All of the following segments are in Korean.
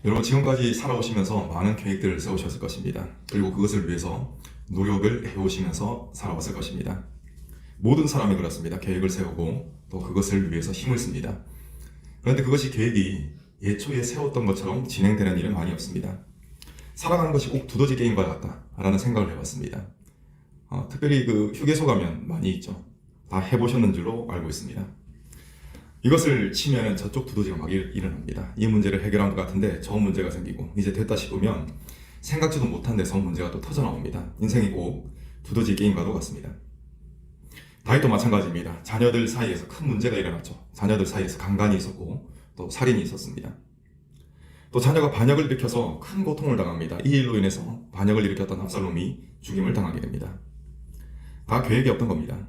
여러분 지금까지 살아오시면서 많은 계획들을 세우셨을 것입니다. 그리고 그것을 위해서 노력을 해오시면서 살아왔을 것입니다. 모든 사람이 그렇습니다. 계획을 세우고 또 그것을 위해서 힘을 씁니다. 그런데 그것이 계획이 예초에 세웠던 것처럼 진행되는 일은 많이 없습니다. 살아가는 것이 꼭 두더지 게임과 같다라는 생각을 해봤습니다. 특별히 그 휴게소 가면 많이 있죠. 다 해보셨는 줄로 알고 있습니다. 이것을 치면 저쪽 두더지가 막 일어납니다. 이 문제를 해결한 것 같은데 저 문제가 생기고 이제 됐다 싶으면 생각지도 못한 데서 문제가 또 터져 나옵니다. 인생이 꼭 두더지 게임과도 같습니다. 다윗도 마찬가지입니다. 자녀들 사이에서 큰 문제가 일어났죠. 자녀들 사이에서 강간이 있었고 또 살인이 있었습니다. 또 자녀가 반역을 일으켜서 큰 고통을 당합니다. 이 일로 인해서 반역을 일으켰던 압살롬이 죽임을 당하게 됩니다. 다 계획이 없던 겁니다.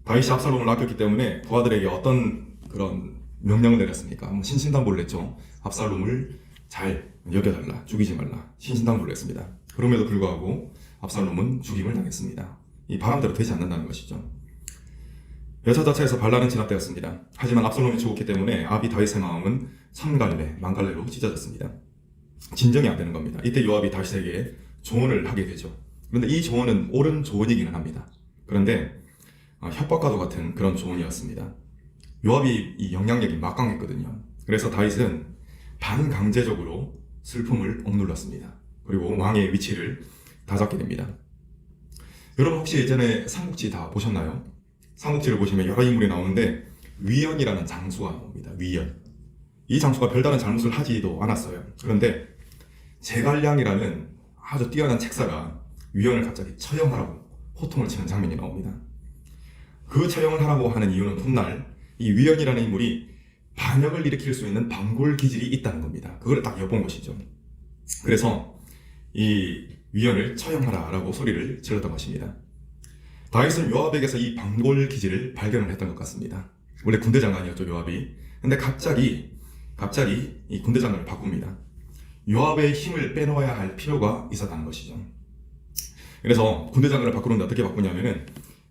다윗이 압살롬을 아꼈기 때문에 부하들에게 어떤 그런 명령을 내렸습니까? 신신당부를 냈죠. 압살롬을 잘 여겨달라, 죽이지 말라, 신신당부를 냈습니다. 그럼에도 불구하고 압살롬은 죽임을 당했습니다. 이 바람대로 되지 않는다는 것이죠. 여차저차해서 반란은 진압되었습니다. 하지만 압살롬이 죽었기 때문에 아비 다윗의 마음은 천갈래, 만갈래로 찢어졌습니다. 진정이 안 되는 겁니다. 이때 요압이 다윗에게 조언을 하게 되죠. 그런데 이 조언은 옳은 조언이기는 합니다. 그런데 협박과도 같은 그런 조언이었습니다. 요압이 이 영향력이 막강했거든요. 그래서 다윗은 반강제적으로 슬픔을 억눌렀습니다. 그리고 왕의 위치를 다잡게 됩니다. 여러분 혹시 예전에 삼국지 다 보셨나요? 삼국지를 보시면 여러 인물이 나오는데 위연이라는 장수가 나옵니다. 위연. 이 장수가 별다른 잘못을 하지도 않았어요. 그런데 제갈량이라는 아주 뛰어난 책사가 위연을 갑자기 처형하라고 호통을 치는 장면이 나옵니다. 그 처형을 하라고 하는 이유는 훗날 이 위연이라는 인물이 반역을 일으킬 수 있는 방골 기질이 있다는 겁니다. 그걸 딱 엿본 것이죠. 그래서 이 위연을 처형하라라고 소리를 질렀던 것입니다. 다윗은 요압에게서 이 방골 기질을 발견을 했던 것 같습니다. 원래 군대 장관이었죠, 요압이. 근데 갑자기 이 군대 장관을 바꿉니다. 요압의 힘을 빼놓아야 할 필요가 있었다는 것이죠. 그래서 군대 장관을 바꾸는데 어떻게 바꾸냐면은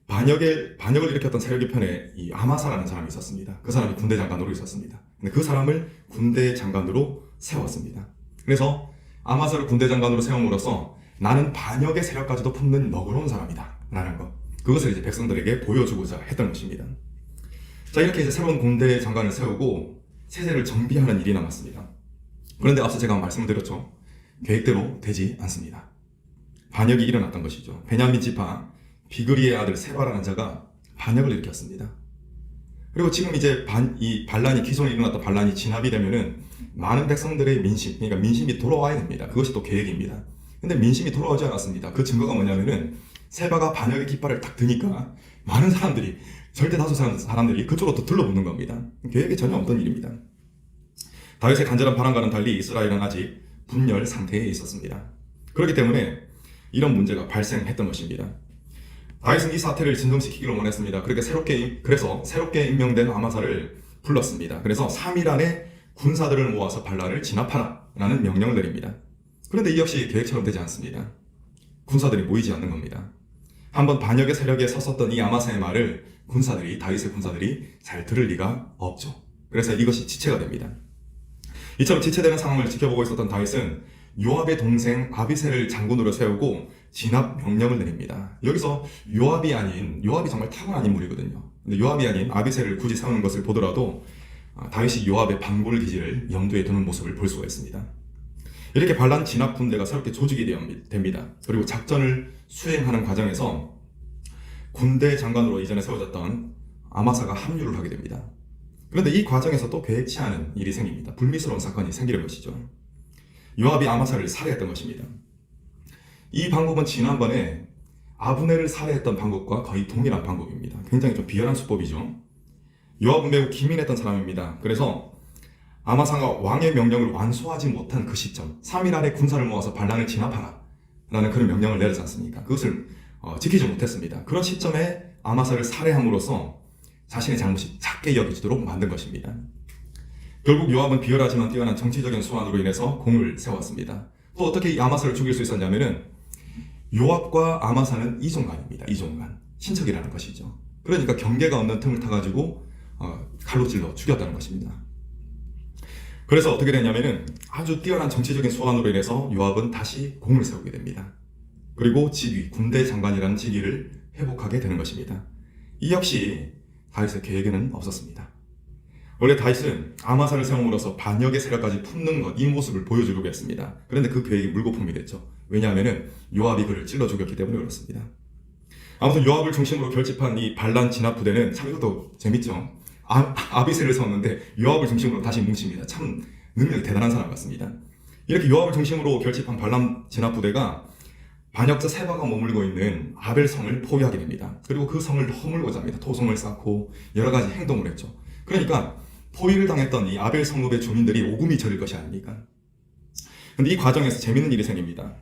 반역을 일으켰던 세력의 편에 이 아마사라는 사람이 있었습니다. 그 사람이 군대 장관으로 있었습니다. 근데 그 사람을 군대 장관으로 세웠습니다. 그래서 아마사를 군대 장관으로 세움으로써 나는 반역의 세력까지도 품는 너그러운 사람이다 라는 것, 그것을 이제 백성들에게 보여주고자 했던 것입니다. 자, 이렇게 이제 새로운 군대 장관을 세우고 체제를 정비하는 일이 남았습니다. 그런데 앞서 제가 말씀드렸죠. 계획대로 되지 않습니다. 반역이 일어났던 것이죠. 베냐민 지파 비그리의 아들 세바라는 자가 반역을 일으켰습니다. 그리고 지금 이제 이 반란이, 기존에 일어났던 반란이 진압이 되면은 많은 백성들의 민심, 그러니까 민심이 돌아와야 됩니다. 그것이 또 계획입니다. 근데 민심이 돌아오지 않았습니다. 그 증거가 뭐냐면은 세바가 반역의 깃발을 딱 드니까 많은 사람들이, 절대 다수 사람들이 그쪽으로 또 들러붙는 겁니다. 계획이 전혀 없던 일입니다. 다윗의 간절한 바람과는 달리 이스라엘은 아직 분열 상태에 있었습니다. 그렇기 때문에 이런 문제가 발생했던 것입니다. 다윗은 이 사태를 진정시키기를 원했습니다. 그래서 새롭게 임명된 아마사를 불렀습니다. 그래서 3일 안에 군사들을 모아서 반란을 진압하라 라는 명령을 내립니다. 그런데 이 역시 계획처럼 되지 않습니다. 군사들이 모이지 않는 겁니다. 한번 반역의 세력에 섰었던 이 아마사의 말을 다윗의 군사들이 잘 들을 리가 없죠. 그래서 이것이 지체가 됩니다. 이처럼 지체되는 상황을 지켜보고 있었던 다윗은 요압의 동생 아비새를 장군으로 세우고 진압 명령을 내립니다. 여기서 요압이 정말 타고난 인물이거든요. 근데 요압이 아닌 아비새를 굳이 세우는 것을 보더라도 다윗이 요압의 방골 기질을 염두에 두는 모습을 볼 수가 있습니다. 이렇게 반란 진압 군대가 새롭게 조직이 됩니다. 그리고 작전을 수행하는 과정에서 군대 장관으로 이전에 세워졌던 아마사가 합류를 하게 됩니다. 그런데 이 과정에서 또 계획치 않은 일이 생깁니다. 불미스러운 사건이 생기는 것이죠. 요압이 아마사를 살해했던 것입니다. 이 방법은 지난번에 아브넬을 살해했던 방법과 거의 동일한 방법입니다. 굉장히 좀 비열한 수법이죠. 요압은 매우 기민했던 사람입니다. 그래서 아마사가 왕의 명령을 완수하지 못한 그 시점, 3일 안에 군사를 모아서 반란을 진압하라 라는 그런 명령을 내리지 않습니까? 그것을 지키지 못했습니다. 그런 시점에 아마사를 살해함으로써 자신의 잘못이 작게 여겨지도록 만든 것입니다. 결국 요압은 비열하지만 뛰어난 정치적인 수완으로 인해서 공을 세웠습니다. 또 어떻게 이 아마사를 죽일 수 있었냐면은 요압과 아마사는 이종간입니다. 이종간. 친척이라는 것이죠. 그러니까 경계가 없는 틈을 타가지고 칼로 찔러 죽였다는 것입니다. 그래서 어떻게 됐냐면은 아주 뛰어난 정치적인 소환으로 인해서 요압은 다시 공을 세우게 됩니다. 그리고 직위, 군대 장관이라는 직위를 회복하게 되는 것입니다. 이 역시 다윗의 계획에는 없었습니다. 원래 다윗은 아마사를 세움으로써 반역의 세력까지 품는 것, 이 모습을 보여주려고 했습니다. 그런데 그 계획이 물거품이 됐죠. 왜냐하면 요압이 그를 찔러 죽였기 때문에 그렇습니다. 아무튼 요압을 중심으로 결집한 이 반란 진압 부대는 참 이것도 재밌죠. 아비새를 세웠는데 요압을 중심으로 다시 뭉칩니다. 참 능력이 대단한 사람 같습니다. 이렇게 요압을 중심으로 결집한 반란 진압 부대가 반역자 세바가 머물고 있는 아벨성을 포위하게 됩니다. 그리고 그 성을 허물고자 합니다. 토성을 쌓고 여러 가지 행동을 했죠. 그러니까 포위를 당했던 이 아벨 성읍의 주민들이 오금이 저릴 것이 아닙니까? 근데 이 과정에서 재밌는 일이 생깁니다.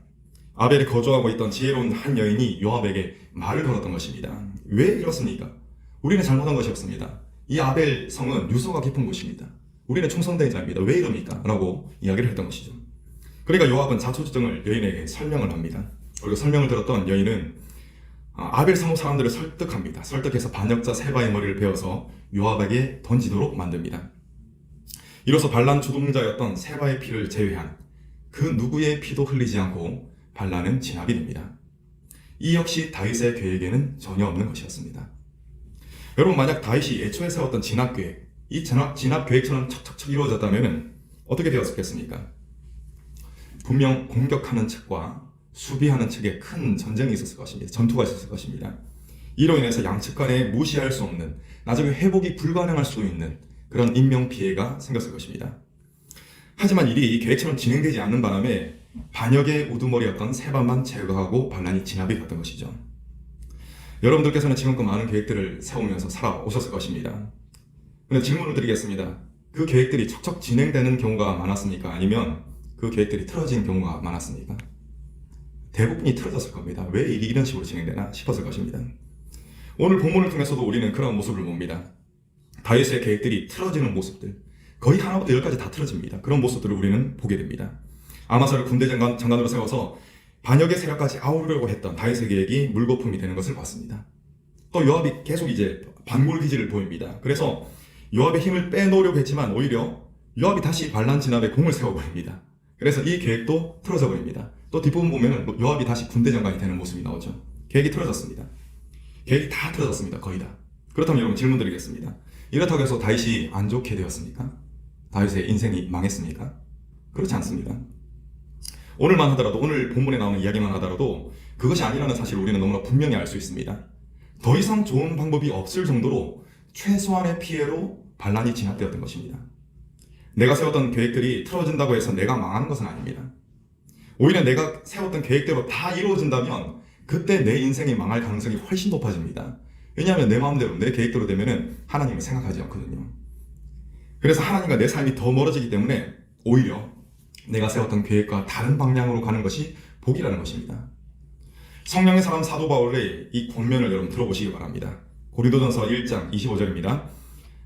아벨에 거주하고 있던 지혜로운 한 여인이 요압에게 말을 걸었던 것입니다. 왜 이렇습니까? 우리는 잘못한 것이 없습니다. 이 아벨 성은 유서가 깊은 곳입니다. 우리는 충성된 자입니다. 왜 이럽니까? 라고 이야기를 했던 것이죠. 그러니까 요압은 자초지종을 여인에게 설명을 합니다. 그리고 설명을 들었던 여인은 아벨 성읍 사람들을 설득합니다. 설득해서 반역자 세바의 머리를 베어서 요압에게 던지도록 만듭니다. 이로써 반란 주동자였던 세바의 피를 제외한 그 누구의 피도 흘리지 않고 반란은 진압이 됩니다. 이 역시 다윗의 계획에는 전혀 없는 것이었습니다. 여러분, 만약 다윗이 애초에 세웠던 진압계획, 이 진압 계획처럼 척척척 이루어졌다면 어떻게 되었겠습니까? 분명 공격하는 측과 수비하는 측에 큰 전쟁이 있었을 것입니다. 전투가 있었을 것입니다. 이로 인해서 양측 간에 무시할 수 없는, 나중에 회복이 불가능할 수도 있는 그런 인명피해가 생겼을 것입니다. 하지만 일이 계획처럼 진행되지 않는 바람에 반역의 우두머리였던 세바만 제거하고 반란이 진압이 됐던 것이죠. 여러분들께서는 지금껏 많은 계획들을 세우면서 살아오셨을 것입니다. 그런데 질문을 드리겠습니다. 그 계획들이 척척 진행되는 경우가 많았습니까? 아니면 그 계획들이 틀어진 경우가 많았습니까? 대부분이 틀어졌을 겁니다. 왜 일이 이런 식으로 진행되나 싶었을 것입니다. 오늘 본문을 통해서도 우리는 그런 모습을 봅니다. 다윗의 계획들이 틀어지는 모습들, 거의 하나부터 열까지 다 틀어집니다. 그런 모습들을 우리는 보게 됩니다. 아마사를 군대 장관으로 세워서 반역의 세력까지 아우르려고 했던 다윗의 계획이 물거품이 되는 것을 봤습니다. 또 요압이 계속 이제 반몰 기질을 보입니다. 그래서 요압의 힘을 빼놓으려고 했지만 오히려 요압이 다시 반란 진압에 공을 세워버립니다. 그래서 이 계획도 틀어져 버립니다. 또 뒷부분 보면 요압이 다시 군대 장관이 되는 모습이 나오죠. 계획이 틀어졌습니다. 계획이 다 틀어졌습니다. 거의 다. 그렇다면 여러분 질문 드리겠습니다. 이렇다고 해서 다윗이 안 좋게 되었습니까? 다윗의 인생이 망했습니까? 그렇지 않습니다. 오늘만 하더라도, 오늘 본문에 나오는 이야기만 하더라도 그것이 아니라는 사실을 우리는 너무나 분명히 알 수 있습니다. 더 이상 좋은 방법이 없을 정도로 최소한의 피해로 반란이 진압되었던 것입니다. 내가 세웠던 계획들이 틀어진다고 해서 내가 망하는 것은 아닙니다. 오히려 내가 세웠던 계획대로 다 이루어진다면 그때 내 인생이 망할 가능성이 훨씬 높아집니다. 왜냐하면 내 마음대로, 내 계획대로 되면은 하나님을 생각하지 않거든요. 그래서 하나님과 내 삶이 더 멀어지기 때문에 오히려 내가 세웠던 계획과 다른 방향으로 가는 것이 복이라는 것입니다. 성령의 사람 사도 바울의 이 권면을 여러분 들어보시기 바랍니다. 고린도전서 1장 25절입니다.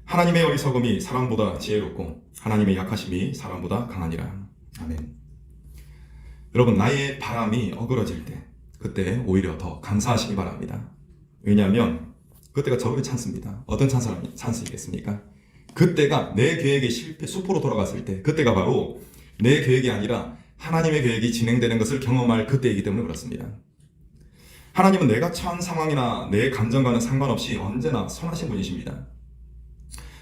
하나님의 어리석음이 사람보다 지혜롭고 하나님의 약하심이 사람보다 강하니라. 아멘. 여러분, 나의 바람이 어그러질 때 그때 오히려 더 감사하시기 바랍니다. 왜냐하면 그때가 저에게 찬스입니다. 어떤 찬스이겠습니까? 그때가 내 계획이 수포로 돌아갔을 때, 그때가 바로 내 계획이 아니라 하나님의 계획이 진행되는 것을 경험할 그때이기 때문에 그렇습니다. 하나님은 내가 처한 상황이나 내 감정과는 상관없이 언제나 선하신 분이십니다.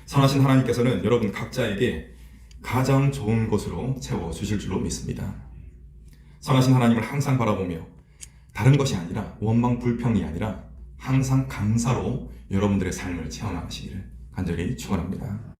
선하신 하나님께서는 여러분 각자에게 가장 좋은 곳으로 채워주실 줄로 믿습니다. 선하신 하나님을 항상 바라보며 다른 것이 아니라 원망 불평이 아니라 항상 감사로 여러분들의 삶을 채워나가시기를 간절히 축원합니다.